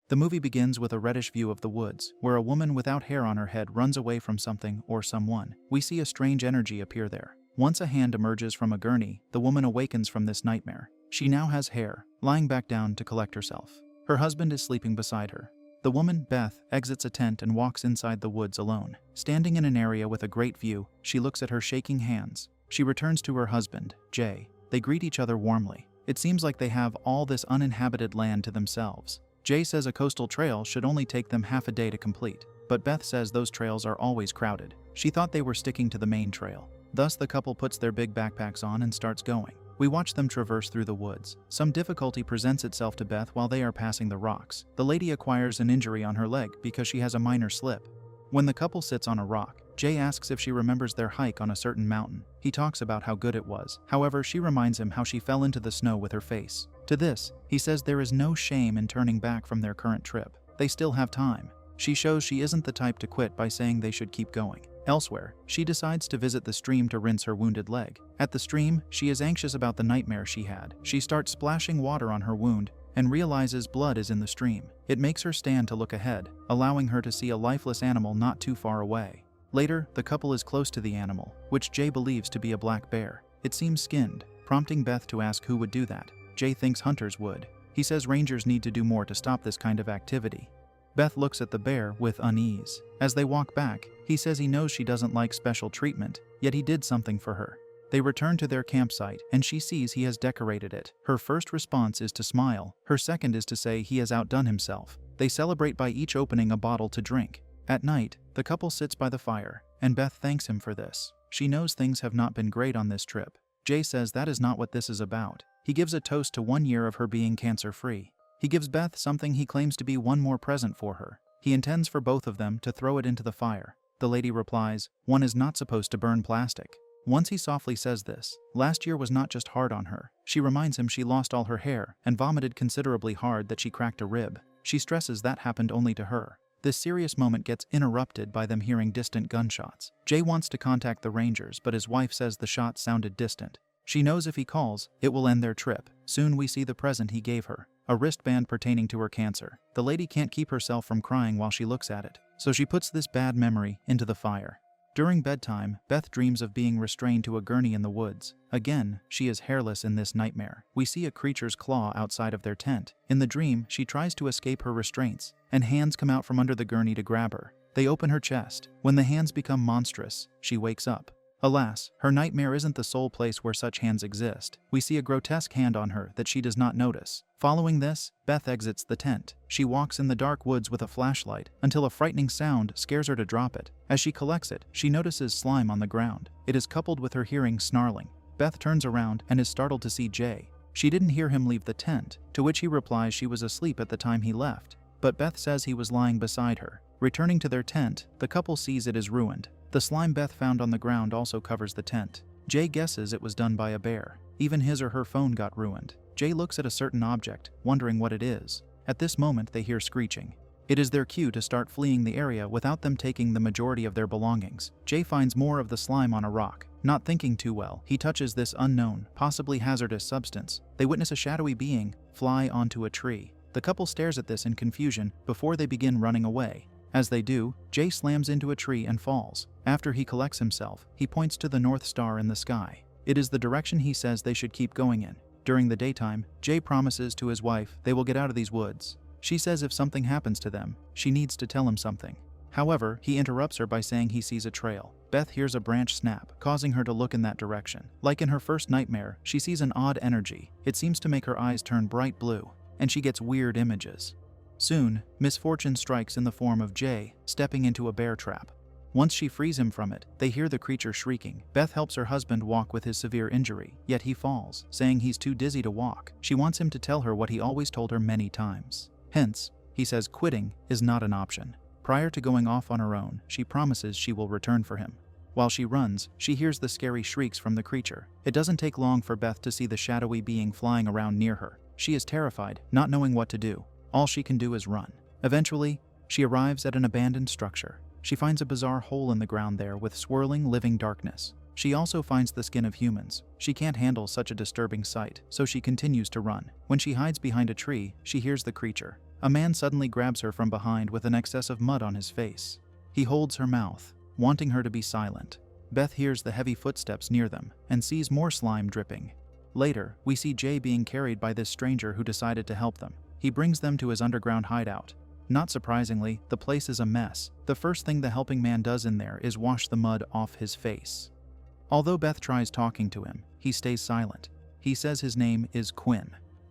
The movie begins with a reddish view of the woods, where a woman without hair on her head runs away from something or someone. We see a strange energy appear there. Once a hand emerges from a gurney, the woman awakens from this nightmare. She now has hair, lying back down to collect herself. Her husband is sleeping beside her. The woman, Beth, exits a tent and walks inside the woods alone. Standing in an area with a great view, she looks at her shaking hands. She returns to her husband, Jay. They greet each other warmly. It seems like they have all this uninhabited land to themselves. Jay says a coastal trail should only take them half a day to complete, but Beth says those trails are always crowded. She thought they were sticking to the main trail. Thus, the couple puts their big backpacks on and starts going. We watch them traverse through the woods. Some difficulty presents itself to Beth while they are passing the rocks. The lady acquires an injury on her leg because she has a minor slip. When the couple sits on a rock, Jay asks if she remembers their hike on a certain mountain. He talks about how good it was. However, she reminds him how she fell into the snow with her face. To this, he says there is no shame in turning back from their current trip. They still have time. She shows she isn't the type to quit by saying they should keep going. Elsewhere, she decides to visit the stream to rinse her wounded leg. At the stream, she is anxious about the nightmare she had. She starts splashing water on her wound and realizes blood is in the stream. It makes her stand to look ahead, allowing her to see a lifeless animal not too far away. Later, the couple is close to the animal, which Jay believes to be a black bear. It seems skinned, prompting Beth to ask who would do that. Jay thinks hunters would. He says rangers need to do more to stop this kind of activity. Beth looks at the bear with unease. As they walk back, he says he knows she doesn't like special treatment, yet he did something for her. They return to their campsite, and she sees he has decorated it. Her first response is to smile. Her second is to say he has outdone himself. They celebrate by each opening a bottle to drink. At night, the couple sits by the fire, and Beth thanks him for this. She knows things have not been great on this trip. Jay says that is not what this is about. He gives a toast to 1 year of her being cancer-free. He gives Beth something he claims to be one more present for her. He intends for both of them to throw it into the fire. The lady replies, "One is not supposed to burn plastic." Once he softly says this, last year was not just hard on her. She reminds him she lost all her hair and vomited considerably hard that she cracked a rib. She stresses that happened only to her. This serious moment gets interrupted by them hearing distant gunshots. Jay wants to contact the Rangers, but his wife says the shots sounded distant. She knows if he calls, it will end their trip. Soon we see the present he gave her, a wristband pertaining to her cancer. The lady can't keep herself from crying while she looks at it, so she puts this bad memory into the fire. During bedtime, Beth dreams of being restrained to a gurney in the woods. Again, she is hairless in this nightmare. We see a creature's claw outside of their tent. In the dream, she tries to escape her restraints, and hands come out from under the gurney to grab her. They open her chest. When the hands become monstrous, she wakes up. Alas, her nightmare isn't the sole place where such hands exist. We see a grotesque hand on her that she does not notice. Following this, Beth exits the tent. She walks in the dark woods with a flashlight until a frightening sound scares her to drop it. As she collects it, she notices slime on the ground. It is coupled with her hearing snarling. Beth turns around and is startled to see Jay. She didn't hear him leave the tent, to which he replies she was asleep at the time he left. But Beth says he was lying beside her. Returning to their tent, the couple sees it is ruined. The slime Beth found on the ground also covers the tent. Jay guesses it was done by a bear. Even his or her phone got ruined. Jay looks at a certain object, wondering what it is. At this moment, they hear screeching. It is their cue to start fleeing the area without them taking the majority of their belongings. Jay finds more of the slime on a rock. Not thinking too well, he touches this unknown, possibly hazardous substance. They witness a shadowy being fly onto a tree. The couple stares at this in confusion before they begin running away. As they do, Jay slams into a tree and falls. After he collects himself, he points to the North Star in the sky. It is the direction he says they should keep going in. During the daytime, Jay promises to his wife they will get out of these woods. She says if something happens to them, she needs to tell him something. However, he interrupts her by saying he sees a trail. Beth hears a branch snap, causing her to look in that direction. Like in her first nightmare, she sees an odd energy. It seems to make her eyes turn bright blue, and she gets weird images. Soon, misfortune strikes in the form of Jay stepping into a bear trap. Once she frees him from it, they hear the creature shrieking. Beth helps her husband walk with his severe injury, yet he falls, saying he's too dizzy to walk. She wants him to tell her what he always told her many times. Hence, he says quitting is not an option. Prior to going off on her own, she promises she will return for him. While she runs, she hears the scary shrieks from the creature. It doesn't take long for Beth to see the shadowy being flying around near her. She is terrified, not knowing what to do. All she can do is run. Eventually, she arrives at an abandoned structure. She finds a bizarre hole in the ground there with swirling, living darkness. She also finds the skin of humans. She can't handle such a disturbing sight, so she continues to run. When she hides behind a tree, she hears the creature. A man suddenly grabs her from behind with an excess of mud on his face. He holds her mouth, wanting her to be silent. Beth hears the heavy footsteps near them and sees more slime dripping. Later, we see Jay being carried by this stranger who decided to help them. He brings them to his underground hideout. Not surprisingly, the place is a mess. The first thing the helping man does in there is wash the mud off his face. Although Beth tries talking to him, he stays silent. He says his name is Quinn.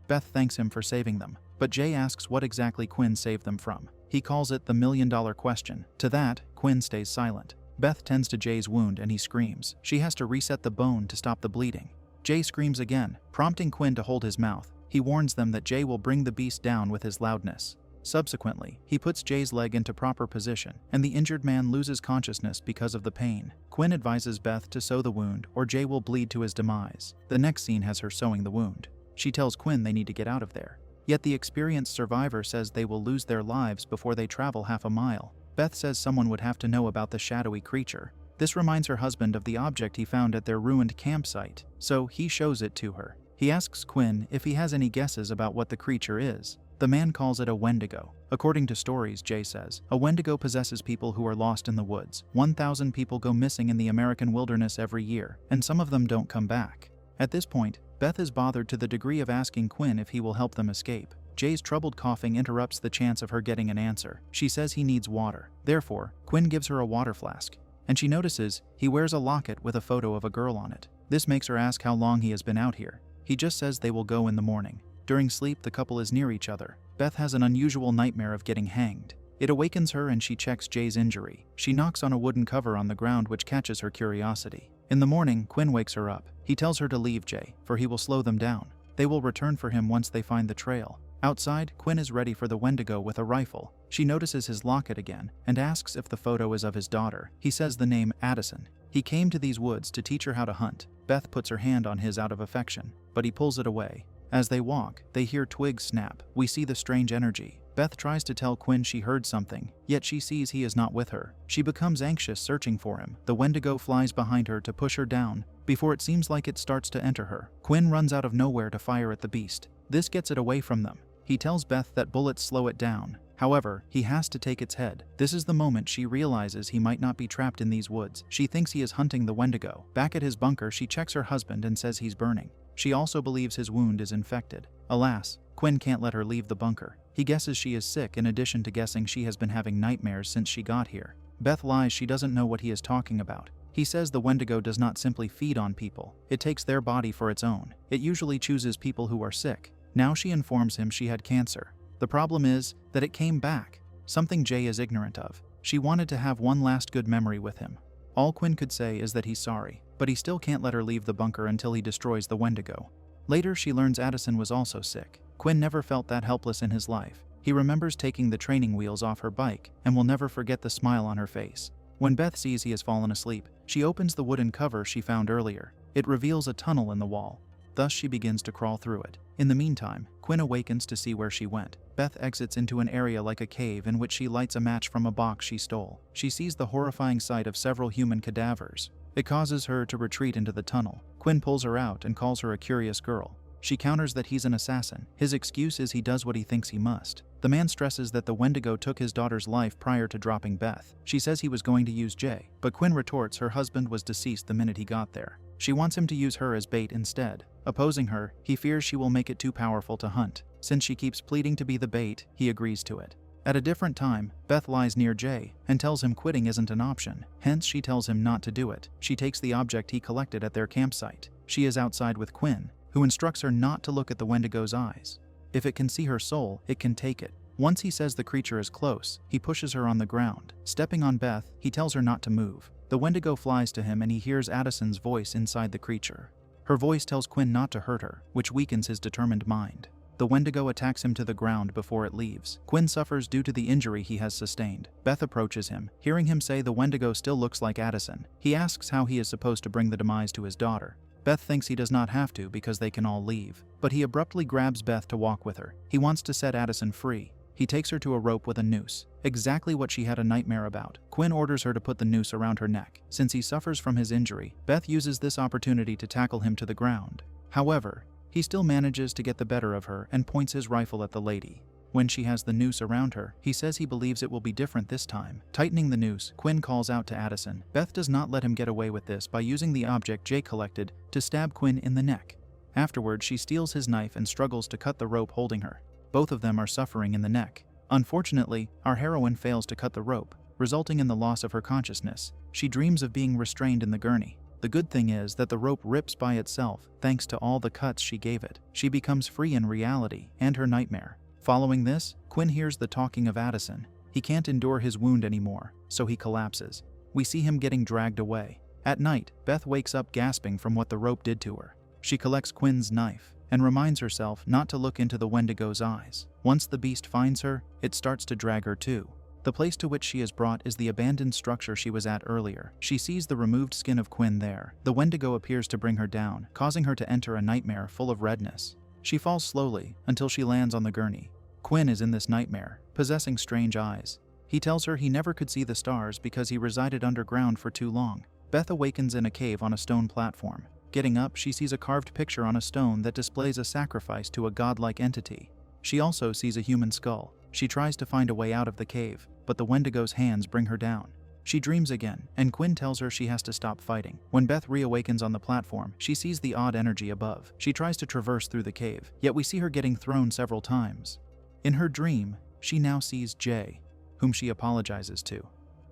Beth thanks him for saving them, but Jay asks what exactly Quinn saved them from. He calls it the million-dollar question. To that, Quinn stays silent. Beth tends to Jay's wound and he screams. She has to reset the bone to stop the bleeding. Jay screams again, prompting Quinn to hold his mouth. He warns them that Jay will bring the beast down with his loudness. Subsequently, he puts Jay's leg into proper position, and the injured man loses consciousness because of the pain. Quinn advises Beth to sew the wound, or Jay will bleed to his demise. The next scene has her sewing the wound. She tells Quinn they need to get out of there. Yet the experienced survivor says they will lose their lives before they travel half a mile. Beth says someone would have to know about the shadowy creature. This reminds her husband of the object he found at their ruined campsite, so he shows it to her. He asks Quinn if he has any guesses about what the creature is. The man calls it a Wendigo. According to stories, Jay says, a Wendigo possesses people who are lost in the woods. 1,000 people go missing in the American wilderness every year, and some of them don't come back. At this point, Beth is bothered to the degree of asking Quinn if he will help them escape. Jay's troubled coughing interrupts the chance of her getting an answer. She says he needs water. Therefore, Quinn gives her a water flask, and she notices he wears a locket with a photo of a girl on it. This makes her ask how long he has been out here. He just says they will go in the morning. During sleep, the couple is near each other. Beth has an unusual nightmare of getting hanged. It awakens her and she checks Jay's injury. She knocks on a wooden cover on the ground which catches her curiosity. In the morning, Quinn wakes her up. He tells her to leave Jay, for he will slow them down. They will return for him once they find the trail. Outside, Quinn is ready for the Wendigo with a rifle. She notices his locket again and asks if the photo is of his daughter. He says the name Addison. He came to these woods to teach her how to hunt. Beth puts her hand on his out of affection, but he pulls it away. As they walk, they hear twigs snap. We see the strange energy. Beth tries to tell Quinn she heard something, yet she sees he is not with her. She becomes anxious searching for him. The Wendigo flies behind her to push her down, before it seems like it starts to enter her. Quinn runs out of nowhere to fire at the beast. This gets it away from them. He tells Beth that bullets slow it down. However, he has to take its head. This is the moment she realizes he might not be trapped in these woods. She thinks he is hunting the Wendigo. Back at his bunker, she checks her husband and says he's burning. She also believes his wound is infected. Alas, Quinn can't let her leave the bunker. He guesses she is sick in addition to guessing she has been having nightmares since she got here. Beth lies she doesn't know what he is talking about. He says the Wendigo does not simply feed on people. It takes their body for its own. It usually chooses people who are sick. Now she informs him she had cancer. The problem is that it came back, something Jay is ignorant of. She wanted to have one last good memory with him. All Quinn could say is that he's sorry, but he still can't let her leave the bunker until he destroys the Wendigo. Later, she learns Addison was also sick. Quinn never felt that helpless in his life. He remembers taking the training wheels off her bike and will never forget the smile on her face. When Beth sees he has fallen asleep, she opens the wooden cover she found earlier. It reveals a tunnel in the wall. Thus, she begins to crawl through it. In the meantime, Quinn awakens to see where she went. Beth exits into an area like a cave in which she lights a match from a box she stole. She sees the horrifying sight of several human cadavers. It causes her to retreat into the tunnel. Quinn pulls her out and calls her a curious girl. She counters that he's an assassin. His excuse is he does what he thinks he must. The man stresses that the Wendigo took his daughter's life prior to dropping Beth. She says he was going to use Jay, but Quinn retorts her husband was deceased the minute he got there. She wants him to use her as bait instead. Opposing her, he fears she will make it too powerful to hunt. Since she keeps pleading to be the bait, he agrees to it. At a different time, Beth lies near Jay and tells him quitting isn't an option. Hence, she tells him not to do it. She takes the object he collected at their campsite. She is outside with Quinn, who instructs her not to look at the Wendigo's eyes. If it can see her soul, it can take it. Once he says the creature is close, he pushes her on the ground. Stepping on Beth, he tells her not to move. The Wendigo flies to him and he hears Addison's voice inside the creature. Her voice tells Quinn not to hurt her, which weakens his determined mind. The Wendigo attacks him to the ground before it leaves. Quinn suffers due to the injury he has sustained. Beth approaches him. Hearing him say the Wendigo still looks like Addison, he asks how he is supposed to bring the demise to his daughter. Beth thinks he does not have to because they can all leave, but he abruptly grabs Beth to walk with her. He wants to set Addison free. He takes her to a rope with a noose, exactly what she had a nightmare about. Quinn orders her to put the noose around her neck. Since he suffers from his injury, Beth uses this opportunity to tackle him to the ground. However, he still manages to get the better of her and points his rifle at the lady. When she has the noose around her, he says he believes it will be different this time. Tightening the noose, Quinn calls out to Addison. Beth does not let him get away with this by using the object Jay collected to stab Quinn in the neck. Afterward, she steals his knife and struggles to cut the rope holding her. Both of them are suffering in the neck. Unfortunately, our heroine fails to cut the rope, resulting in the loss of her consciousness. She dreams of being restrained in the gurney. The good thing is that the rope rips by itself thanks to all the cuts she gave it. She becomes free in reality and her nightmare. Following this, Quinn hears the talking of Addison. He can't endure his wound anymore, so he collapses. We see him getting dragged away. At night, Beth wakes up gasping from what the rope did to her. She collects Quinn's knife and reminds herself not to look into the Wendigo's eyes. Once the beast finds her, it starts to drag her too. The place to which she is brought is the abandoned structure she was at earlier. She sees the removed skin of Quinn there. The Wendigo appears to bring her down, causing her to enter a nightmare full of redness. She falls slowly until she lands on the gurney. Quinn is in this nightmare, possessing strange eyes. He tells her he never could see the stars because he resided underground for too long. Beth awakens in a cave on a stone platform. Getting up, she sees a carved picture on a stone that displays a sacrifice to a godlike entity. She also sees a human skull. She tries to find a way out of the cave, but the Wendigo's hands bring her down. She dreams again, and Quinn tells her she has to stop fighting. When Beth reawakens on the platform, she sees the odd energy above. She tries to traverse through the cave, yet we see her getting thrown several times. In her dream, she now sees Jay, whom she apologizes to.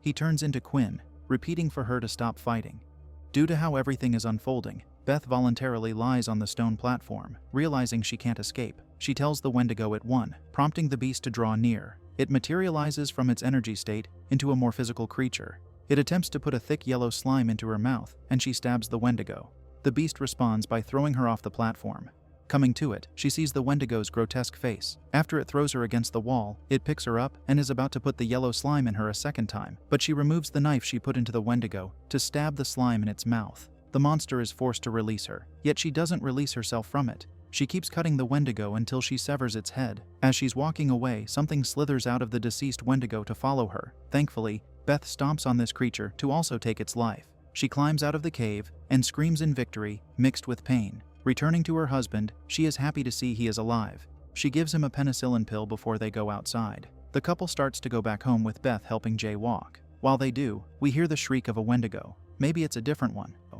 He turns into Quinn, repeating for her to stop fighting. Due to how everything is unfolding, Beth voluntarily lies on the stone platform, realizing she can't escape. She tells the Wendigo it won, prompting the beast to draw near. It materializes from its energy state into a more physical creature. It attempts to put a thick yellow slime into her mouth, and she stabs the Wendigo. The beast responds by throwing her off the platform. Coming to it, she sees the Wendigo's grotesque face. After it throws her against the wall, it picks her up and is about to put the yellow slime in her a second time, but she removes the knife she put into the Wendigo to stab the slime in its mouth. The monster is forced to release her, yet she doesn't release herself from it. She keeps cutting the Wendigo until she severs its head. As she's walking away, something slithers out of the deceased Wendigo to follow her. Thankfully, Beth stomps on this creature to also take its life. She climbs out of the cave and screams in victory, mixed with pain. Returning to her husband, she is happy to see he is alive. She gives him a penicillin pill before they go outside. The couple starts to go back home with Beth helping Jay walk. While they do, we hear the shriek of a Wendigo. Maybe it's a different one.